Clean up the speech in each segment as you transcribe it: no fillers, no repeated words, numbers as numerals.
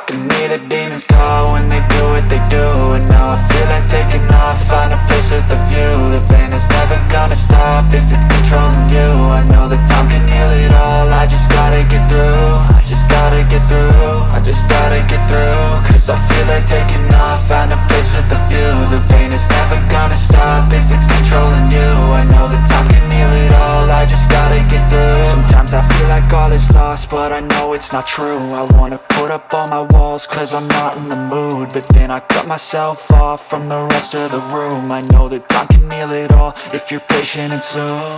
can hear the demons call when they do what they do. And now I feel like taking off, find a place with a view. The pain is never gonna stop if it's controlling you. I know that time can heal it all, I just gotta get through. I just gotta get through, I just gotta get through. Cause I feel like taking off, find a place with a view. The pain is never gonna stop if it's controlling you. I know that time can heal it all, I just gotta get through. Sometimes I feel like all is lost, but I know it's not true. I wanna put up all my walls cause I'm not in the mood, but then I cut myself off from the rest of the room. I know that time can heal it all if you're patient and soon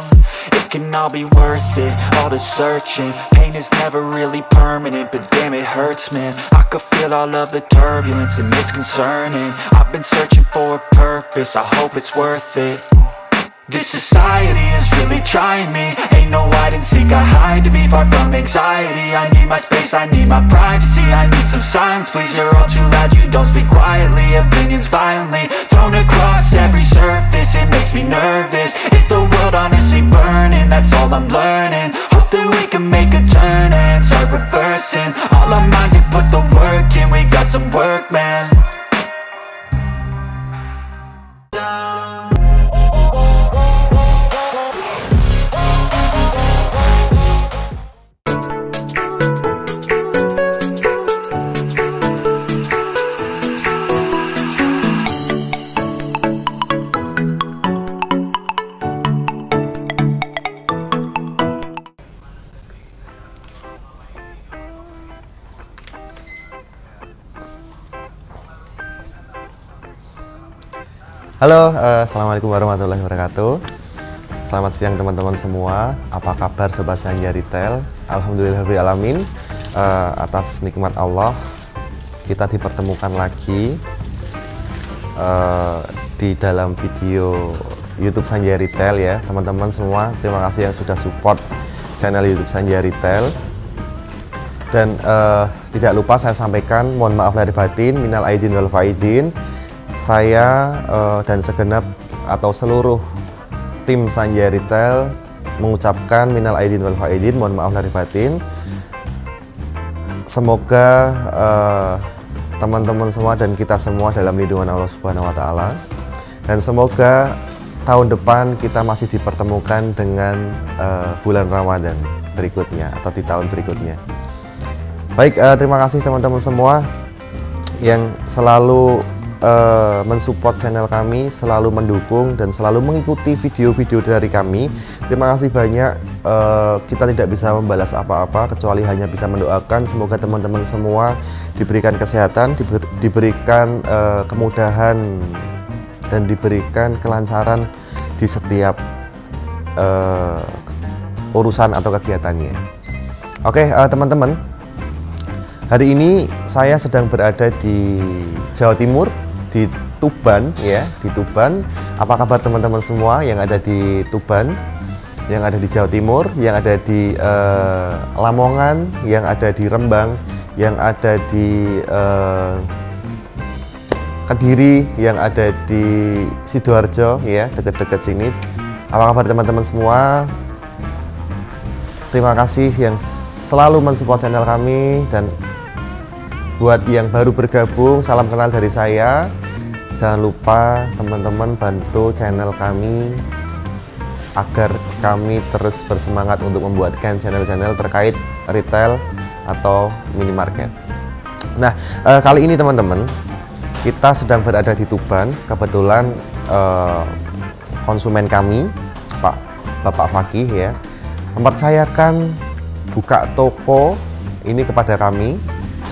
it can all be worth it, all the searching. Pain is never really permanent, but damn it hurts, man. I could feel all of the turbulence and it's concerning. I've been searching for a purpose, I hope it's worth it. This society is really trying me. Ain't no hide and seek, I hide to be far from anxiety. I need my space, I need my privacy. I need some silence, please, you're all too loud. You don't speak quietly, opinions violently thrown across every surface. It makes me nervous, it's the world honestly burning. That's all I'm learning, hope that we can make a turn and start reversing. All our minds and put the work in, we got some work, man. Halo, assalamualaikum warahmatullahi wabarakatuh. Selamat siang teman-teman semua. Apa kabar sobat Sanjaya Retail? Alhamdulillahirrahmanirrahim. Atas nikmat Allah kita dipertemukan lagi di dalam video YouTube Sanjaya Retail ya teman-teman semua. Terima kasih yang sudah support channel YouTube Sanjaya Retail. Dan tidak lupa saya sampaikan, mohon maaf lahir batin, minal aidin wal faidin. Saya dan segenap atau seluruh tim Sanjaya Retail mengucapkan minal aidin wal faidin, mohon maaf lahir batin. Semoga teman-teman semua dan kita semua dalam lindungan Allah Subhanahu wa taala. Dan semoga tahun depan kita masih dipertemukan dengan bulan Ramadan berikutnya atau di tahun berikutnya. Baik, terima kasih teman-teman semua yang selalu mensupport channel kami, selalu mendukung dan selalu mengikuti video-video dari kami. Terima kasih banyak. Kita tidak bisa membalas apa-apa kecuali hanya bisa mendoakan semoga teman-teman semua diberikan kesehatan, diberikan kemudahan dan diberikan kelancaran di setiap urusan atau kegiatannya. Oke, teman-teman, hari ini saya sedang berada di Jawa Timur, di Tuban ya, di Tuban. Apa kabar teman-teman semua yang ada di Tuban, yang ada di Jawa Timur, yang ada di Lamongan, yang ada di Rembang, yang ada di Kediri, yang ada di Sidoarjo ya, dekat-dekat sini. Apa kabar teman-teman semua? Terima kasih yang selalu mensupport channel kami, dan buat yang baru bergabung, salam kenal dari saya. Jangan lupa teman-teman bantu channel kami agar kami terus bersemangat untuk membuatkan channel-channel terkait retail atau minimarket. Nah, kali ini teman-teman kita sedang berada di Tuban. Kebetulan konsumen kami, Bapak Fakih ya, mempercayakan buka toko ini kepada kami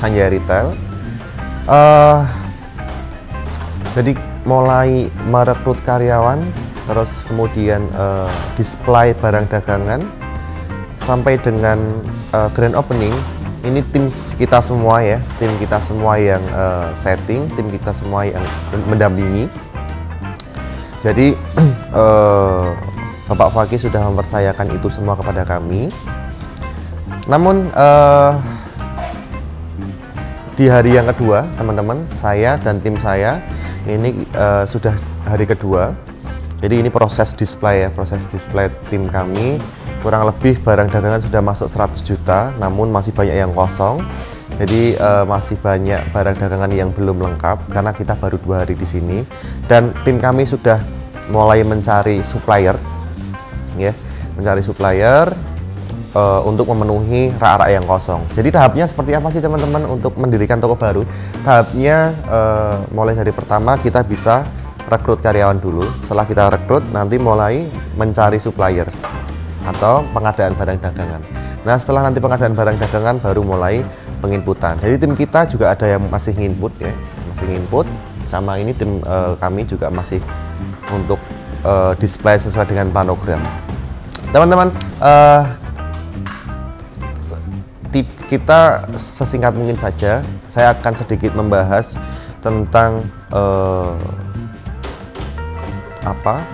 Sanjaya Retail. Jadi mulai merekrut karyawan, terus kemudian display barang dagangan, sampai dengan grand opening. Ini tim kita semua ya, tim kita semua yang setting, tim kita semua yang mendampingi. Jadi Bapak Fakih sudah mempercayakan itu semua kepada kami. Namun di hari yang kedua teman-teman, saya dan tim saya ini sudah hari kedua. Jadi ini proses display ya, proses display tim kami. Kurang lebih barang dagangan sudah masuk 100 juta, namun masih banyak yang kosong. Jadi masih banyak barang dagangan yang belum lengkap karena kita baru 2 hari di sini, dan tim kami sudah mulai mencari supplier, ya, mencari supplier untuk memenuhi rak-rak yang kosong. Jadi tahapnya seperti apa sih teman-teman untuk mendirikan toko baru? Tahapnya mulai dari pertama kita bisa rekrut karyawan dulu. Setelah kita rekrut, nanti mulai mencari supplier atau pengadaan barang dagangan. Nah, setelah nanti pengadaan barang dagangan baru mulai penginputan. Jadi tim kita juga ada yang masih nginput, ya, masih nginput. Sama ini tim kami juga masih untuk display sesuai dengan planogram. Teman-teman, kita sesingkat mungkin saja. Saya akan sedikit membahas tentang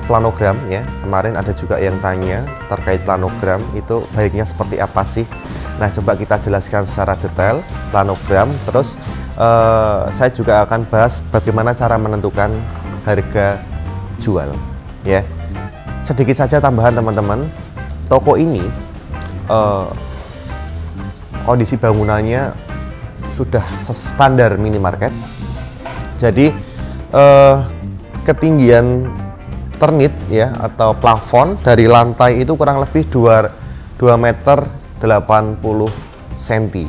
planogram, ya. Kemarin ada juga yang tanya terkait planogram itu baiknya seperti apa sih. Nah, coba kita jelaskan secara detail planogram. Terus saya juga akan bahas bagaimana cara menentukan harga jual, ya. Sedikit saja tambahan teman-teman, toko ini kondisi bangunannya sudah standar minimarket. Jadi ketinggian ternit, ya, atau plafon dari lantai itu kurang lebih 2 meter 80 cm.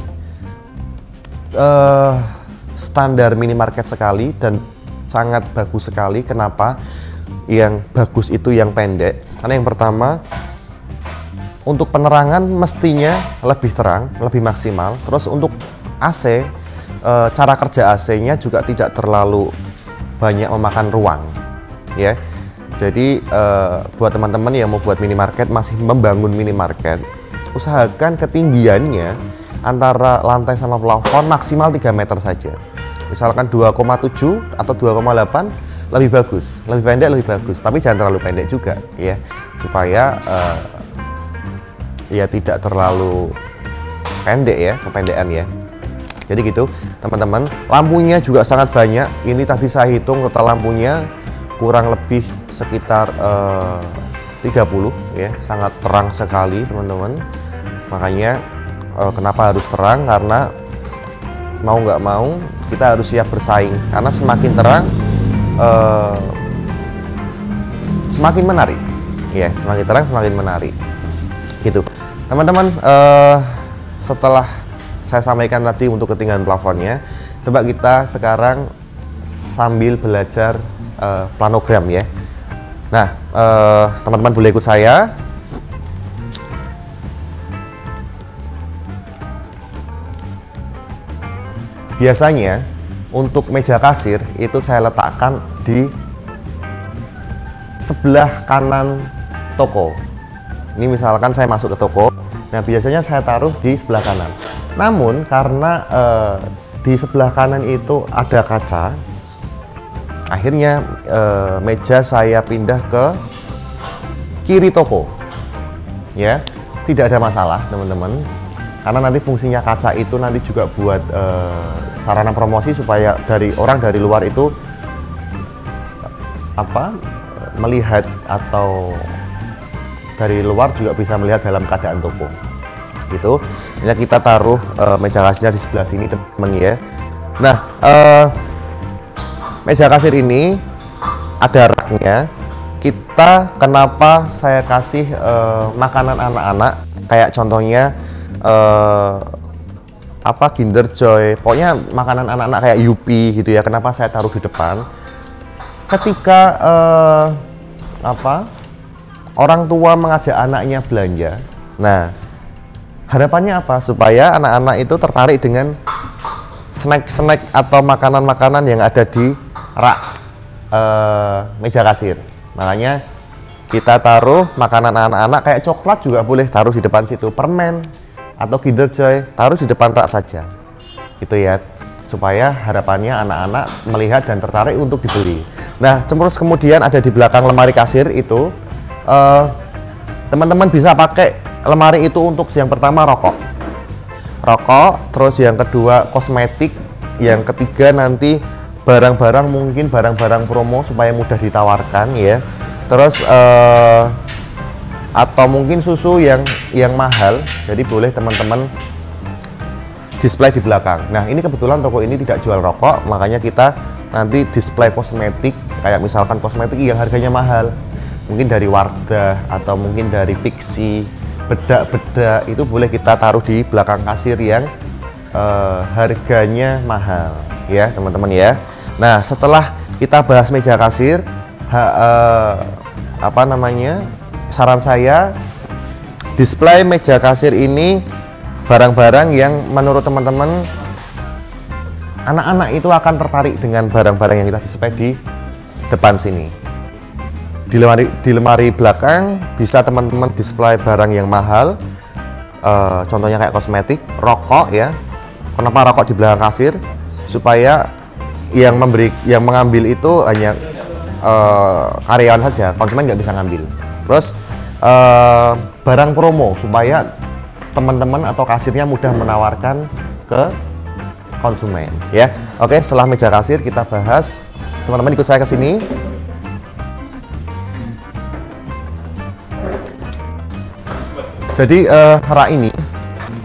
Standar minimarket sekali dan sangat bagus sekali. Kenapa? Yang bagus itu yang pendek, karena yang pertama untuk penerangan mestinya lebih terang, lebih maksimal. Terus untuk AC, cara kerja AC-nya juga tidak terlalu banyak memakan ruang, ya. Jadi buat teman-teman yang mau buat minimarket, masih membangun minimarket, usahakan ketinggiannya antara lantai sama plafon maksimal 3 meter saja. Misalkan 2,7 atau 2,8 lebih bagus, lebih pendek lebih bagus, tapi jangan terlalu pendek juga, ya, supaya ya tidak terlalu pendek, ya, kependekan, ya. Jadi gitu teman-teman. Lampunya juga sangat banyak. Ini tadi saya hitung total lampunya kurang lebih sekitar 30, ya, sangat terang sekali teman-teman. Makanya kenapa harus terang, karena mau nggak mau kita harus siap bersaing, karena semakin terang semakin menarik, ya, semakin terang semakin menarik gitu teman-teman. Setelah saya sampaikan tadi untuk ketinggian plafonnya, coba kita sekarang sambil belajar planogram, ya. Nah, teman-teman boleh ikut saya. Biasanya untuk meja kasir itu saya letakkan di sebelah kanan toko. Ini misalkan saya masuk ke toko, nah biasanya saya taruh di sebelah kanan. Namun karena di sebelah kanan itu ada kaca, akhirnya meja saya pindah ke kiri toko, ya. Tidak ada masalah teman-teman, karena nanti fungsinya kaca itu nanti juga buat sarana promosi supaya orang dari luar itu melihat, atau dari luar juga bisa melihat dalam keadaan toko gitu. Ya, kita taruh meja kasirnya di sebelah sini teman-teman, ya. Nah, meja kasir ini ada raknya. Kenapa saya kasih makanan anak-anak, kayak contohnya Kinder Joy, pokoknya makanan anak-anak kayak Yupi gitu, ya. Kenapa saya taruh di depan? Ketika orang tua mengajak anaknya belanja, nah harapannya apa? Supaya anak-anak itu tertarik dengan snack-snack atau makanan-makanan yang ada di rak meja kasir. Makanya kita taruh makanan anak-anak, kayak coklat juga boleh taruh di depan situ, permen atau Kinder Joy taruh di depan rak saja, gitu, ya, supaya harapannya anak-anak melihat dan tertarik untuk dibeli. Nah, terus kemudian ada di belakang lemari kasir itu, teman-teman bisa pakai lemari itu untuk yang pertama rokok, terus yang kedua kosmetik, yang ketiga nanti barang-barang, mungkin barang-barang promo supaya mudah ditawarkan, ya. Terus atau mungkin susu yang mahal, jadi boleh teman-teman display di belakang. Nah, ini kebetulan toko ini tidak jual rokok, makanya kita nanti display kosmetik, kayak misalkan kosmetik yang harganya mahal, mungkin dari Wardah atau mungkin dari Pixi, bedak-bedak itu boleh kita taruh di belakang kasir yang harganya mahal, ya teman-teman ya. Nah, setelah kita bahas meja kasir, saran saya display meja kasir ini barang-barang yang menurut teman-teman anak-anak itu akan tertarik dengan barang-barang yang kita display di depan sini. Di lemari belakang bisa teman-teman display barang yang mahal, contohnya kayak kosmetik, rokok ya. Kenapa rokok di belakang kasir? Supaya yang mengambil itu hanya karyawan saja, konsumen nggak bisa ngambil. Terus barang promo supaya teman-teman atau kasirnya mudah menawarkan ke konsumen ya. Oke, setelah meja kasir kita bahas, teman-teman ikut saya ke sini. Jadi rak ini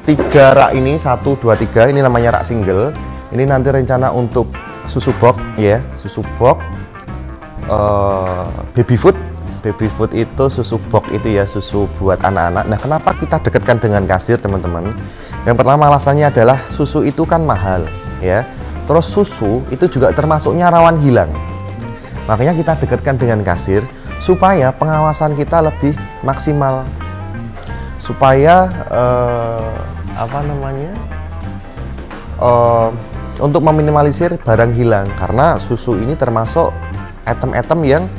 3 rak ini 1, 2, 3 ini namanya rak single. Ini nanti rencana untuk susu box ya, susu box baby food. Baby food itu susu box itu ya, susu buat anak-anak. Nah, kenapa kita dekatkan dengan kasir teman-teman? Yang pertama alasannya adalah susu itu kan mahal ya. Terus susu itu juga termasuknya rawan hilang. Makanya kita dekatkan dengan kasir supaya pengawasan kita lebih maksimal. Supaya untuk meminimalisir barang hilang, karena susu ini termasuk item-item yang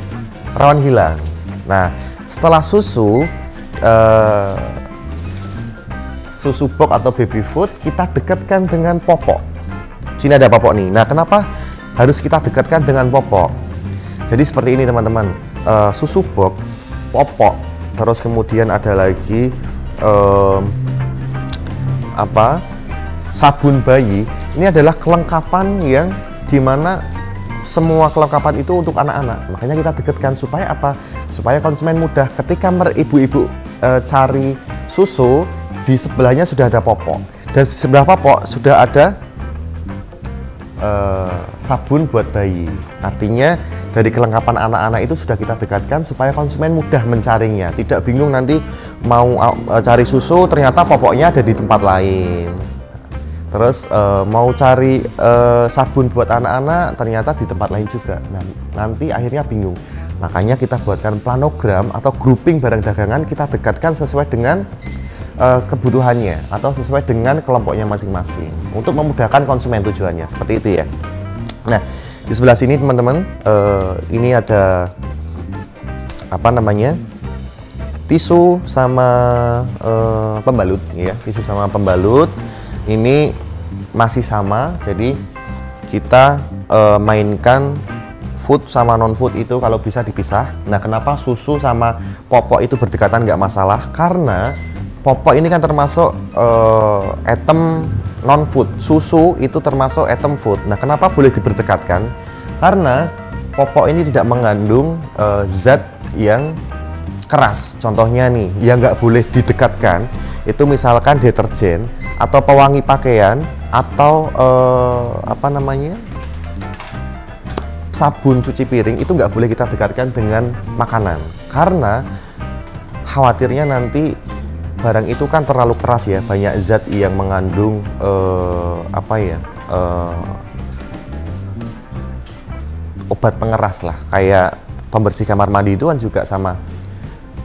rawan hilang. Nah, setelah susu box atau baby food kita dekatkan dengan popok. Sini ada popok nih. Nah, kenapa harus kita dekatkan dengan popok? Jadi seperti ini teman-teman, susu box, popok, terus kemudian ada lagi sabun bayi. Ini adalah kelengkapan yang dimana semua kelengkapan itu untuk anak-anak. Makanya kita dekatkan supaya apa? Supaya konsumen mudah ketika ibu-ibu cari susu, di sebelahnya sudah ada popok, dan di sebelah popok sudah ada sabun buat bayi. Artinya dari kelengkapan anak-anak itu sudah kita dekatkan supaya konsumen mudah mencarinya, tidak bingung nanti mau cari susu ternyata popoknya ada di tempat lain. Terus mau cari sabun buat anak-anak ternyata di tempat lain juga. Nah, nanti akhirnya bingung. Makanya kita buatkan planogram atau grouping barang dagangan, kita dekatkan sesuai dengan kebutuhannya atau sesuai dengan kelompoknya masing-masing untuk memudahkan konsumen tujuannya. Seperti itu ya. Nah, di sebelah sini teman-teman, ini ada tisu sama pembalut ya. Tisu sama pembalut ini masih sama, jadi kita mainkan food sama non food itu kalau bisa dipisah. Nah, kenapa susu sama popok itu berdekatan nggak masalah? Karena popok ini kan termasuk item non food, susu itu termasuk item food. Nah, kenapa boleh diberdekatkan? Karena popok ini tidak mengandung zat yang keras. Contohnya nih, yang nggak boleh didekatkan itu misalkan deterjen atau pewangi pakaian atau sabun cuci piring, itu nggak boleh kita dekatkan dengan makanan, karena khawatirnya nanti barang itu kan terlalu keras ya, banyak zat yang mengandung obat pengeras lah, kayak pembersih kamar mandi itu kan juga sama,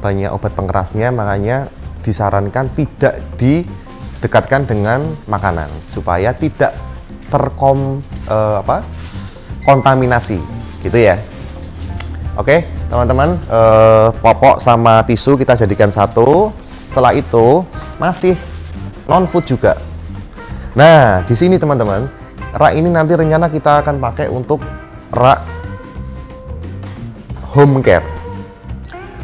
banyak obat pengerasnya. Makanya disarankan tidak didekatkan dengan makanan supaya tidak kontaminasi gitu ya. Oke teman-teman, popok sama tisu kita jadikan satu. Setelah itu masih non food juga. Nah, di sini teman-teman, rak ini nanti rencana kita akan pakai untuk rak home care.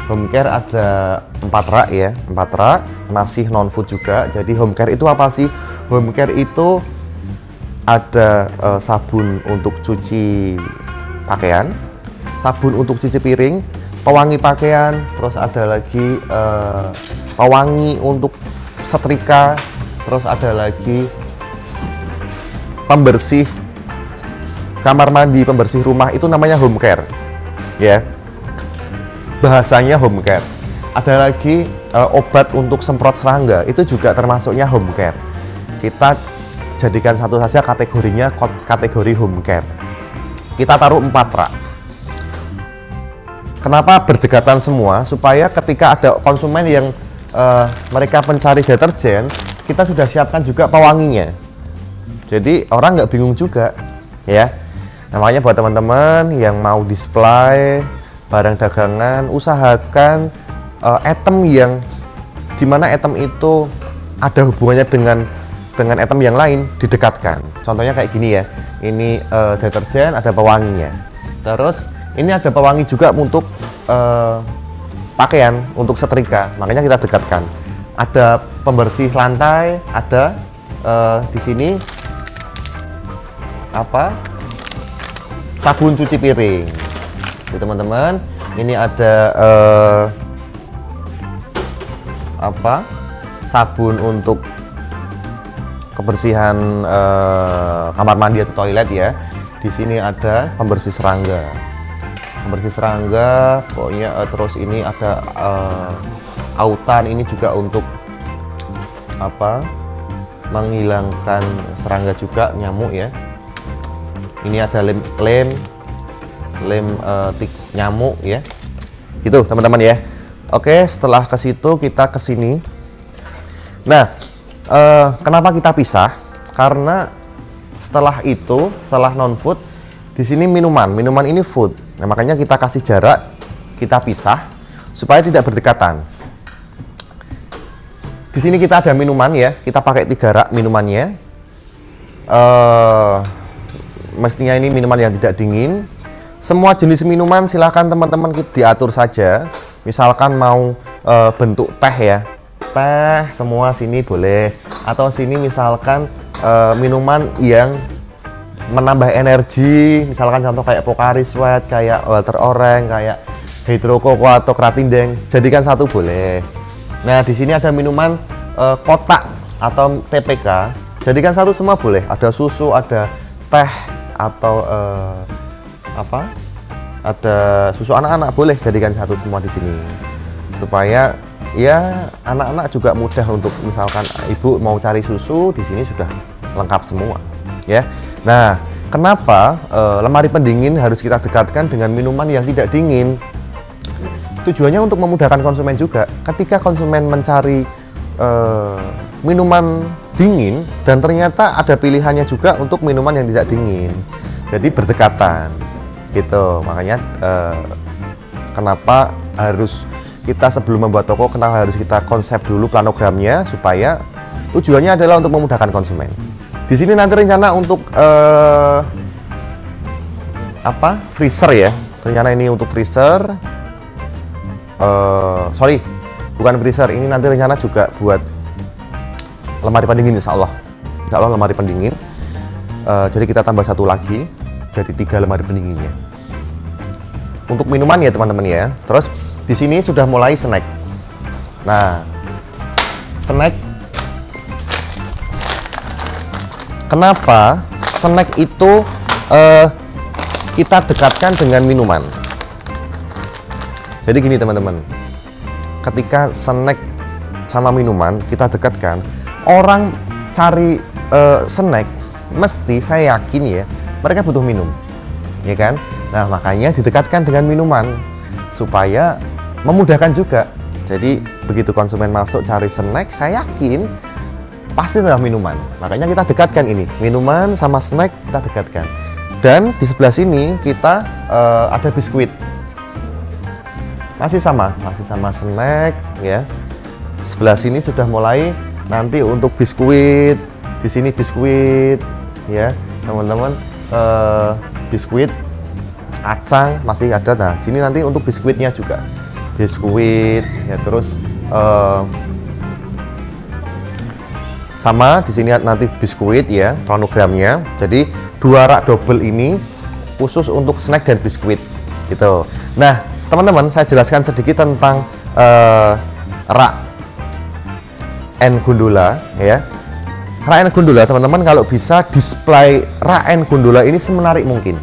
Home care ada 4 rak ya, 4 rak masih non food juga. Jadi home care itu apa sih? Home care itu ada sabun untuk cuci pakaian, sabun untuk cuci piring, pewangi pakaian, terus ada lagi pewangi untuk setrika, terus ada lagi pembersih kamar mandi, pembersih rumah itu namanya home care, ya. Bahasanya home care. Ada lagi obat untuk semprot serangga, itu juga termasuknya home care. Kita jadikan satu saja kategorinya kategori home care. Kita taruh 4 rak. Kenapa berdekatan semua? Supaya ketika ada konsumen yang mereka mencari deterjen, kita sudah siapkan juga pewanginya. Jadi orang nggak bingung juga, ya. Namanya buat teman-teman yang mau display barang dagangan, usahakan item yang dimana item itu ada hubungannya dengan item yang lain didekatkan. Contohnya kayak gini ya, ini deterjen ada pewanginya. Terus ini ada pewangi juga untuk pakaian, untuk setrika, makanya kita dekatkan. Ada pembersih lantai, ada di sini apa? Sabun cuci piring. Jadi teman-teman, ini ada apa? Sabun untuk kebersihan kamar mandi atau toilet ya. Di sini ada pembersih serangga. Pembersih serangga, pokoknya terus ini ada autan, ini juga untuk apa? Menghilangkan serangga juga, nyamuk ya. Ini ada lem nyamuk ya. Gitu teman-teman ya. Oke, setelah ke situ kita ke sini. Nah, kenapa kita pisah? Karena setelah itu, setelah non food, di sini minuman ini food. Nah, makanya kita kasih jarak, kita pisah supaya tidak berdekatan. Di sini kita ada minuman ya, kita pakai 3 rak minumannya. Mestinya ini minuman yang tidak dingin. Semua jenis minuman silahkan teman-teman diatur saja. Misalkan mau bentuk teh ya, teh semua sini boleh. Atau sini misalkan minuman yang menambah energi, misalkan contoh kayak Pocari Sweat, kayak Walter Orange, kayak Hydro Coco atau Kratindeng, jadikan satu boleh. Nah di sini ada minuman kotak atau TPK, jadikan satu semua boleh. Ada susu, ada teh atau apa? Ada susu anak-anak boleh, jadikan satu semua di sini. Supaya ya anak-anak juga mudah untuk misalkan ibu mau cari susu, di sini sudah lengkap semua, ya. Nah, kenapa lemari pendingin harus kita dekatkan dengan minuman yang tidak dingin? Tujuannya untuk memudahkan konsumen juga. Ketika konsumen mencari minuman dingin dan ternyata ada pilihannya juga untuk minuman yang tidak dingin, jadi berdekatan gitu. Makanya kenapa harus kita sebelum membuat toko, kenapa harus kita konsep dulu planogramnya, supaya tujuannya adalah untuk memudahkan konsumen. Di sini nanti rencana untuk apa? Freezer ya. Rencana ini untuk freezer. Sorry, bukan freezer. Ini nanti rencana juga buat lemari pendingin, insya Allah lemari pendingin. Jadi kita tambah satu lagi, jadi 3 lemari pendinginnya. Untuk minuman ya teman-teman ya. Terus di sini sudah mulai snack. Nah, snack. Kenapa snack itu kita dekatkan dengan minuman? Jadi gini teman-teman, ketika snack sama minuman kita dekatkan, orang cari snack mesti, saya yakin ya, mereka butuh minum, ya kan? Nah makanya didekatkan dengan minuman supaya memudahkan juga. Jadi begitu konsumen masuk cari snack, saya yakin pasti adalah minuman. Makanya kita dekatkan ini, minuman sama snack kita dekatkan. Dan di sebelah sini kita ada biskuit. Masih sama snack ya. Sebelah sini sudah mulai nanti untuk biskuit. Di sini biskuit ya, teman-teman. Biskuit, kacang masih ada. Nah, sini nanti untuk biskuitnya juga. Biskuit ya, terus sama di sini nanti biskuit ya, planogramnya. Jadi 2 rak double ini khusus untuk snack dan biskuit gitu. Nah teman-teman, saya jelaskan sedikit tentang rak N gondola ya. Raen Gondola teman-teman, kalau bisa display Raen Gondola ini semenarik mungkin.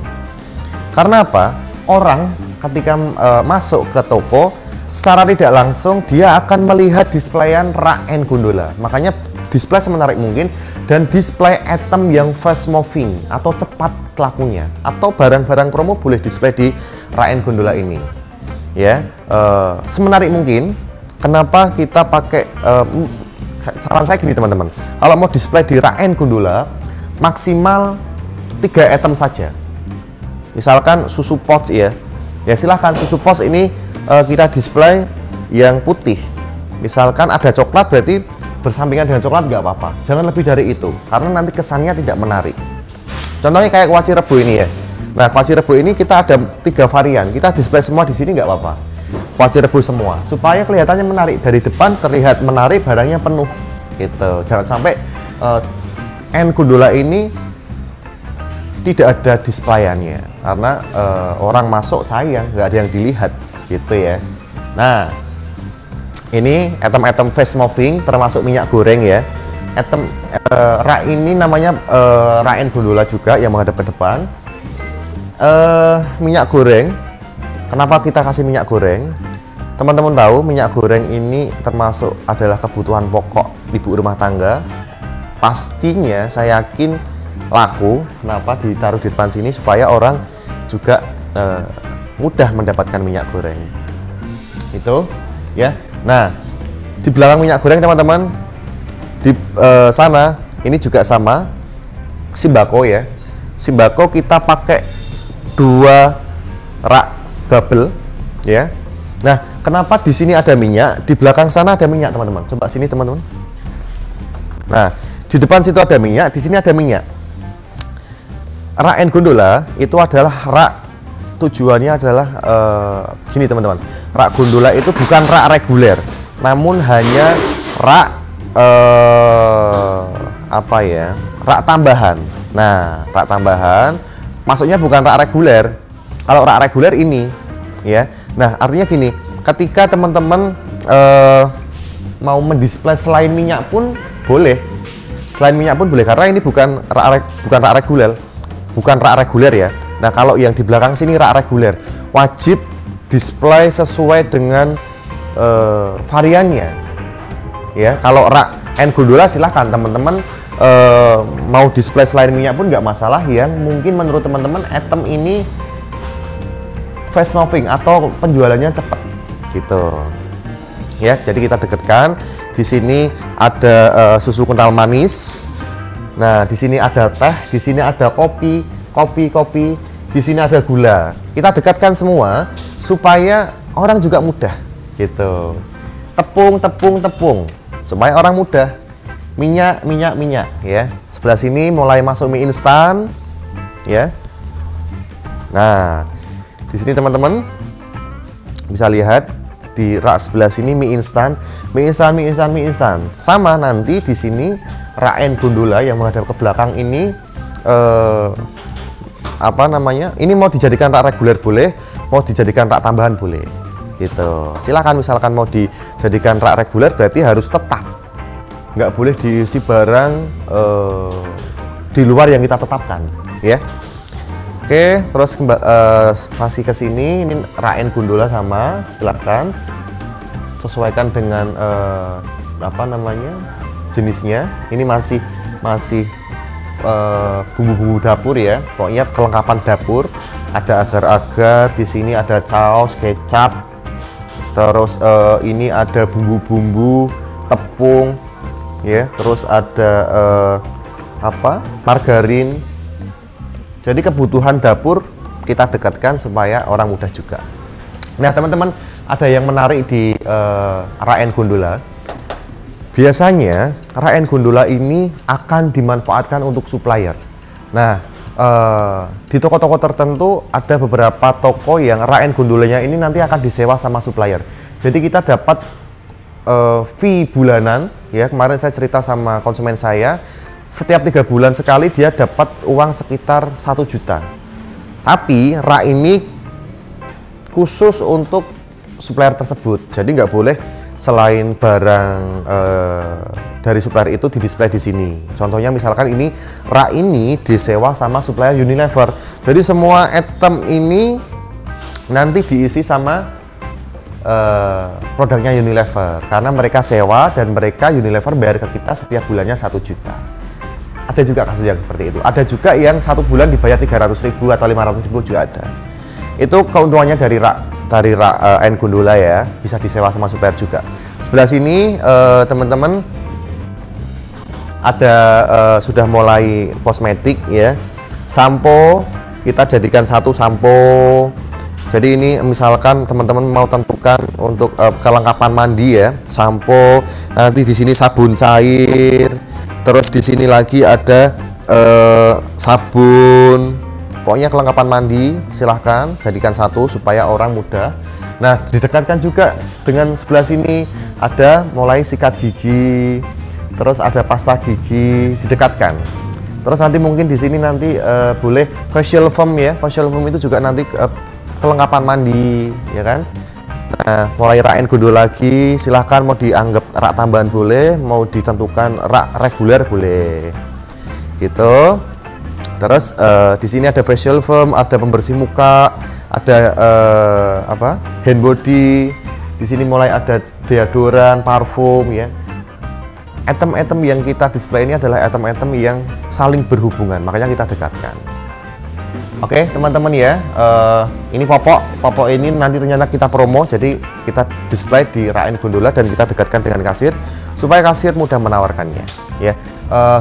Karena apa? Orang ketika masuk ke toko, secara tidak langsung dia akan melihat displayan Raen Gondola. Makanya display semenarik mungkin, dan display item yang fast moving atau cepat lakunya, atau barang-barang promo boleh display di Raen Gondola ini. Ya, semenarik mungkin. Kenapa kita pakai saran saya gini teman-teman, kalau mau display di Raen Gondola maksimal 3 item saja. Misalkan susu pouch ya silahkan susu pouch ini kita display yang putih. Misalkan ada coklat, berarti bersampingan dengan coklat nggak apa-apa, jangan lebih dari itu karena nanti kesannya tidak menarik. Contohnya kayak kuaci rebo ini ya. Nah, kuaci rebo ini kita ada 3 varian, kita display semua di sini nggak apa-apa. Kuaci rebo semua supaya kelihatannya menarik, dari depan terlihat menarik, barangnya penuh gitu. Jangan sampai Raen Gondola ini tidak ada displayannya karena orang masuk sayang nggak ada yang dilihat gitu ya. Nah, ini item-item fast moving termasuk minyak goreng ya. Item ini namanya Raen Gondola juga yang menghadap ke depan. Minyak goreng, kenapa kita kasih minyak goreng? Teman-teman tahu minyak goreng ini termasuk adalah kebutuhan pokok ibu rumah tangga. Pastinya saya yakin laku. Kenapa ditaruh di depan sini? Supaya orang juga mudah mendapatkan minyak goreng itu ya. Nah, di belakang minyak goreng teman-teman, di sana ini juga sama sembako ya. Sembako kita pakai 2 rak double ya. Nah, kenapa di sini ada minyak, di belakang sana ada minyak teman-teman? Coba sini teman-teman. Nah, di depan situ ada minyak, di sini ada minyak. Raen Gondola itu adalah rak, tujuannya adalah gini teman-teman. Rak gondola itu bukan rak reguler, namun hanya rak apa ya? Rak tambahan. Nah, rak tambahan maksudnya bukan rak reguler. Kalau rak reguler ini ya. Nah, artinya gini, ketika teman-teman mau mendisplay selain minyak pun boleh. Selain minyak pun boleh karena ini bukan rak reguler. Bukan rak reguler ya. Nah, kalau yang di belakang sini rak reguler, wajib display sesuai dengan variannya. Ya, kalau Raen Gondola silahkan teman-teman mau display selain minyak pun nggak masalah, yang mungkin menurut teman-teman item ini fast moving atau penjualannya cepat gitu ya. Jadi kita dekatkan, di sini ada susu kental manis. Nah, di sini ada teh, di sini ada kopi, di sini ada gula. Kita dekatkan semua supaya orang juga mudah gitu. Tepung supaya orang mudah. Minyak ya. Sebelah sini mulai masuk mie instan ya. Nah, di sini teman-teman bisa lihat di rak sebelah sini mie instan. Sama nanti di sini Raen Gondola yang menghadap ke belakang ini apa namanya? Ini mau dijadikan rak reguler boleh, mau dijadikan rak tambahan boleh. Gitu. Silakan, misalkan mau dijadikan rak reguler berarti harus tetap. Nggak boleh diisi barang di luar yang kita tetapkan, ya. Oke, terus masih ke sini, ini Raen Gondola sama, silakan sesuaikan dengan apa namanya jenisnya. Ini masih bumbu-bumbu dapur ya, pokoknya kelengkapan dapur. Ada agar-agar, di sini ada saus, kecap, terus ini ada bumbu-bumbu, tepung. Ya, terus ada apa? Margarin. Jadi kebutuhan dapur kita dekatkan supaya orang mudah juga. Nah, teman-teman, ada yang menarik di Raen Gondola. Biasanya Raen Gondola ini akan dimanfaatkan untuk supplier. Nah, di toko-toko tertentu ada beberapa toko yang Raen Gondolanya ini nanti akan disewa sama supplier. Jadi kita dapat fee bulanan ya. Kemarin saya cerita sama konsumen saya, setiap 3 bulan sekali dia dapat uang sekitar 1 juta. Tapi rak ini khusus untuk supplier tersebut, jadi nggak boleh selain barang dari supplier itu di-display di sini. Contohnya misalkan ini rak ini disewa sama supplier Unilever. Jadi semua item ini nanti diisi sama produknya Unilever karena mereka sewa dan mereka Unilever bayar ke kita setiap bulannya 1 juta. Ada juga kasus yang seperti itu. Ada juga yang 1 bulan dibayar 300.000 atau 500.000 juga ada. Itu keuntungannya dari rak N Gondola ya, bisa disewa sama supplier juga. Sebelah sini teman-teman ada sudah mulai kosmetik ya. Sampo kita jadikan satu sampo. Jadi ini misalkan teman-teman mau tentukan untuk kelengkapan mandi ya, sampo. Nanti di sini sabun cair. Terus di sini lagi ada sabun. Pokoknya kelengkapan mandi silahkan jadikan satu supaya orang mudah. Nah, didekatkan juga dengan sebelah sini ada mulai sikat gigi. Terus ada pasta gigi didekatkan. Terus nanti mungkin di sini nanti boleh facial foam ya. Facial foam itu juga nanti kelengkapan mandi ya kan. Nah, mulai rak N Gondola lagi, silahkan mau dianggap rak tambahan boleh, mau ditentukan rak reguler boleh gitu. Terus di sini ada facial foam, ada pembersih muka, ada hand body. Di sini mulai ada deodoran, parfum ya. Item-item yang kita display ini adalah item-item yang saling berhubungan, makanya kita dekatkan. Oke teman-teman ya, ini popok ini nanti ternyata kita promo, jadi kita display di rak N Gondola dan kita dekatkan dengan kasir supaya kasir mudah menawarkannya ya.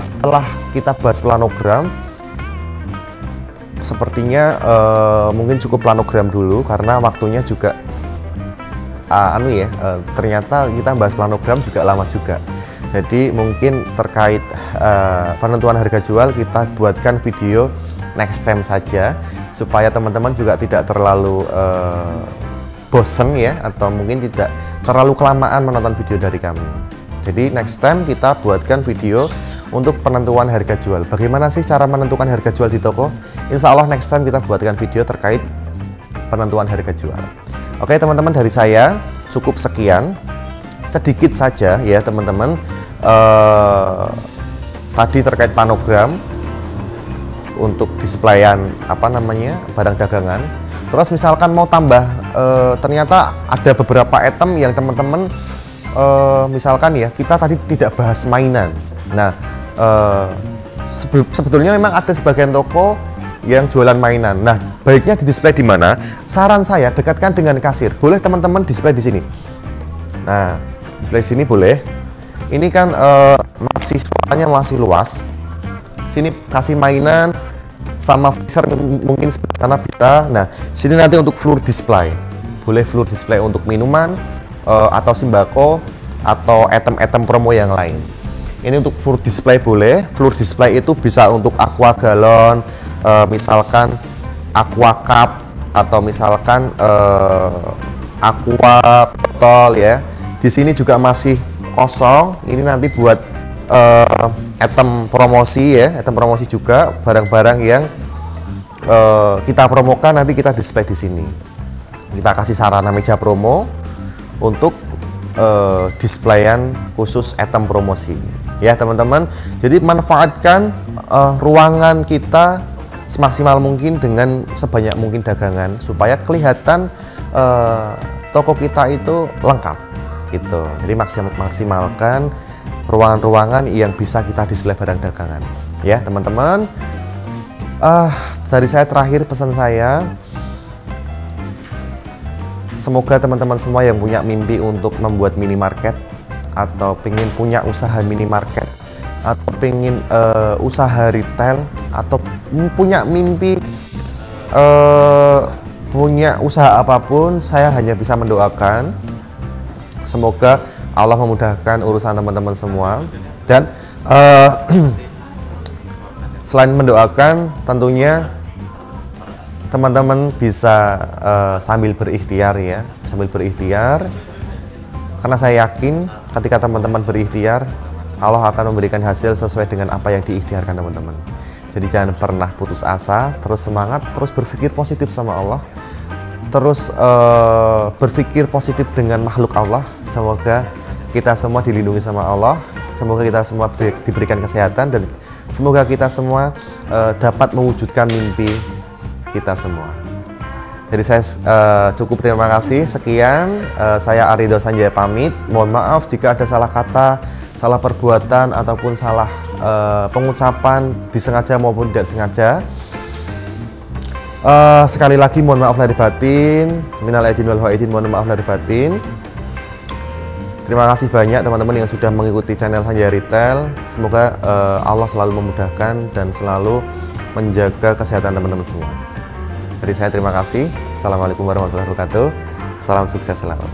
Setelah kita bahas planogram, sepertinya mungkin cukup planogram dulu karena waktunya juga ternyata kita bahas planogram juga lama juga. Jadi mungkin terkait penentuan harga jual kita buatkan video next time saja supaya teman-teman juga tidak terlalu bosen ya, atau mungkin tidak terlalu kelamaan menonton video dari kami. Jadi next time kita buatkan video untuk penentuan harga jual. Bagaimana sih cara menentukan harga jual di toko? Insya Allah next time kita buatkan video terkait penentuan harga jual. Oke teman-teman, dari saya cukup sekian, sedikit saja ya teman-teman. Tadi terkait planogram untuk displayan barang dagangan. Terus misalkan mau tambah ternyata ada beberapa item yang teman-teman misalkan ya, kita tadi tidak bahas mainan. Nah sebetulnya memang ada sebagian toko yang jualan mainan. Nah baiknya di display di mana? Saran saya dekatkan dengan kasir. Boleh teman-teman display di sini. Nah display sini boleh. Ini kan masih luas. Sini kasih mainan sama freezer mungkin sebelah sana bisa. Nah sini nanti untuk floor display, boleh floor display untuk minuman atau sembako atau item-item promo yang lain. Ini untuk floor display boleh. Floor display itu bisa untuk aqua galon, misalkan aqua cup, atau misalkan aqua botol ya. Di sini juga masih kosong. Ini nanti buat item promosi ya, item promosi juga, barang-barang yang kita promokan nanti kita display di sini. Kita kasih sarana meja promo untuk displayan khusus item promosi ya teman-teman. Jadi manfaatkan ruangan kita semaksimal mungkin dengan sebanyak mungkin dagangan supaya kelihatan toko kita itu lengkap gitu. Jadi maksimalkan ruangan-ruangan yang bisa kita display barang dagangan ya teman-teman. Dari saya terakhir pesan saya, semoga teman-teman semua yang punya mimpi untuk membuat minimarket atau pengen punya usaha minimarket atau pengen usaha retail atau punya mimpi punya usaha apapun, saya hanya bisa mendoakan semoga Allah memudahkan urusan teman-teman semua. Dan selain mendoakan, tentunya teman-teman bisa sambil berikhtiar ya, sambil berikhtiar, karena saya yakin ketika teman-teman berikhtiar, Allah akan memberikan hasil sesuai dengan apa yang diikhtiarkan teman-teman. Jadi jangan pernah putus asa, terus semangat, terus berpikir positif sama Allah. terus berpikir positif dengan makhluk Allah. Semoga kita semua dilindungi sama Allah, semoga kita semua diberikan kesehatan, dan semoga kita semua dapat mewujudkan mimpi kita semua. Jadi saya cukup terima kasih. Sekian, saya Arido Sanjaya pamit. Mohon maaf jika ada salah kata, salah perbuatan, ataupun salah pengucapan disengaja maupun tidak sengaja. Sekali lagi mohon maaf lahir batin, minal aidin wal faizin, mohon maaf lahir batin. Terima kasih banyak teman-teman yang sudah mengikuti channel Sanjaya Retail. Semoga Allah selalu memudahkan dan selalu menjaga kesehatan teman-teman semua. Dari saya terima kasih. Assalamualaikum warahmatullahi wabarakatuh. Salam sukses selalu.